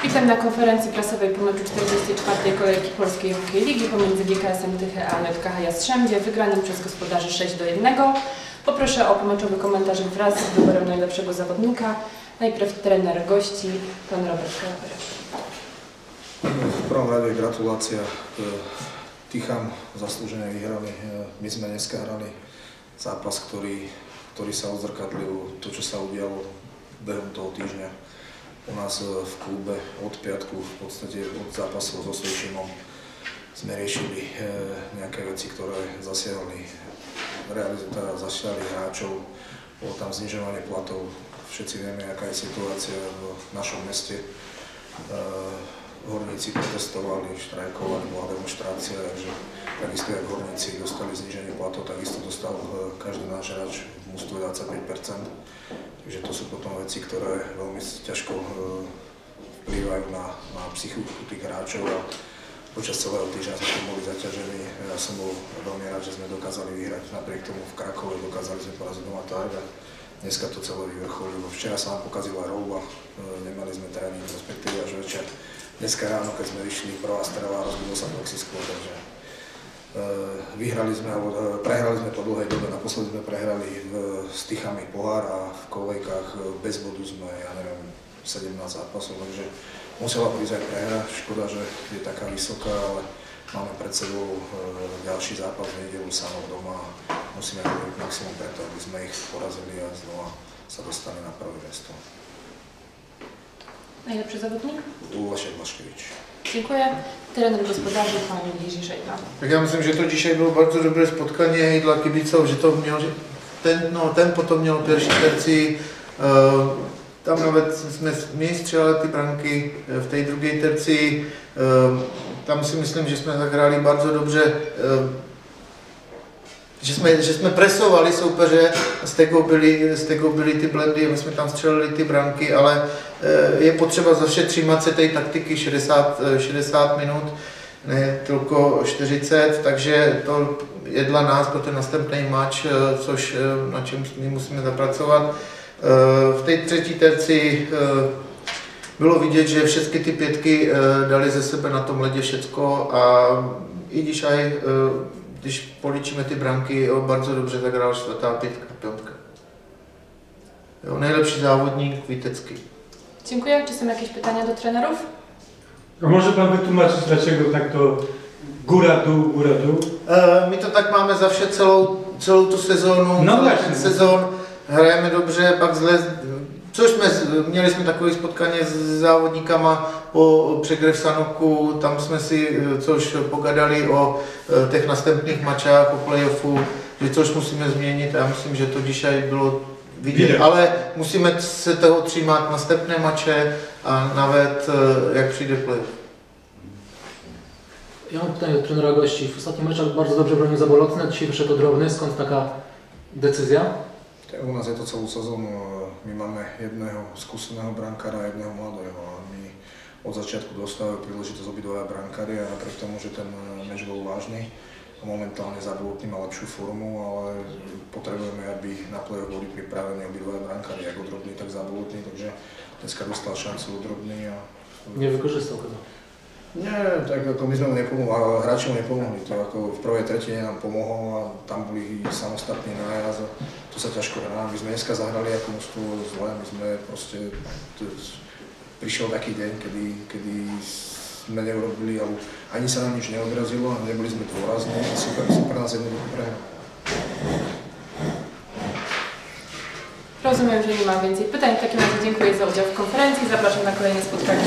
Witam na konferencji prasowej po meczu 44. kolejki Polskiej Hockey Ligi pomiędzy GKS-em Tychy a LKH Jastrzębie, wygranym przez gospodarzy 6-1. Poproszę o pomeczowy komentarz wraz z wyborem najlepszego zawodnika. Najpierw trener gości, pan Robert Kalaper. V prvom rade gratulácia Tychám, zaslúžene vyhrali. My sme dneska hrali zápas, ktorý sa odzrkadlil to, čo sa udialo behom toho týždňa u nás v klube od piatku, v podstate od zápasov so Osviečimom sme riešili nejaké veci, ktoré zasiahli hráčov, bolo tam znižovanie platov, všetci vieme, aká je situácia v našom meste. Horníci protestovali, štrajkovali, bola demonštrácia, takže takisto jak horníci dostali zníženie platov, takisto dostal každý náš hráč v mužstve 25%. Takže to sú potom veci, ktoré veľmi ťažko vplývajú na psychiku tých hráčov a počas celého týždňa sme boli zaťažení. Ja som bol veľmi rád, že sme dokázali vyhrať, napriek tomu v Krakove dokázali sme poraziť doma Targa. Dneska to celé vyvrcholilo. Včera sa nám pokazila rouba, nemali sme tréning, respektíve až večer. Dneska ráno, keď sme vyšli, prvá strela, rozbilo sa toxisklo, takže prehrali sme po dlhej dobe, naposledy sme prehrali s Tychami pohár a v kolejkách bez bodu sme, 17 zápasov, takže musela prísť aj prehra. Škoda, že je taká vysoká, ale máme pred sebou ďalší zápas v nedeľu Sanok doma a musíme robiť maximum preto, aby sme ich porazili a znova sa dostali na prvé miesto. Najlepszy zawodnik? Leszek Błaszkiewicz. Dziękuję. Trener gospodarzy, pan Jiří Šejba. Tak ja myslím, že to dzisiaj bylo bardzo dobre spotkanie i dla kibicov, že to měl, ten potom měl pierwší terci. Tam nawet jsme my střelali ty branky v té druhé terci. Tam si myslím, že jsme zahráli bardzo dobře. Že jsme presovali soupeře, z tego byly ty blendy a my jsme tam střelili ty branky, ale je potřeba zase třímat se té taktiky 60 minut, ne toľko 40, takže to je dla nás pro ten następný match, což na čem my musíme zapracovat. V té třetí terci bylo vidět, že všechny ty pětky dali ze sebe na tom ledě všecko a i když poličíme ty branky, bardzo dobře zahrál čtvrtá pětka. Nejlepší závodník Witecki. Dziękuję. Czy są jakieś pytania do trenerów? A może pan wytłumaczyć, dlaczego tak to góra-dół? My to tak máme za vše celou tu sezónu, ten sezon hrajeme dobře, pak měli jsme takové spotkání s závodníkama po přehře v Sanoku, tam jsme si což pogadali o těch następných mačách, o playoffu, že což musíme změnit a já myslím, že to dzisiaj bylo vidět, ale musíme se toho třímat następné mače a nawet jak přijde playoff. Ja mam pytanie do trenera gości. W ostatnich meczach bardzo dobrze bronił Zabolotny, dzisiaj wyszedł drobny. Skąd taka decyzja? U nás je to celú sezónu. My máme jedného skúseného brankára a jedného mladého. My od začiatku dostávajú príležitosť obidvaja brankári a napriek tomu, že ten meč bol vážny, momentálne Zabolotný má lepšiu formu, ale potrebujeme, aby na play-off boli pripravení obidvaja brankári, ako Drobný, tak Zabolotný, takže dneska dostal šancu Drobný a... Nevykorzystal chyba. Nie, tak ako my sme mu nepomohli, hráči mu nepomohli, to ako v prvej tretine nám pomohol a tam boli samostatní nájazd a to sa ťažko hrá. My sme dneska zahrali ako mužstvo zle, my sme proste, prišiel taký deň, kedy sme neurobili, alebo ani sa nám nič neodrazilo a neboli sme dôrazní a super pre nás jednoducho prehrali. Rozumiem, że nie ma więcej pytań. W takim razie dziękuję za udział w konferencji. Zapraszam na kolejne spotkanie.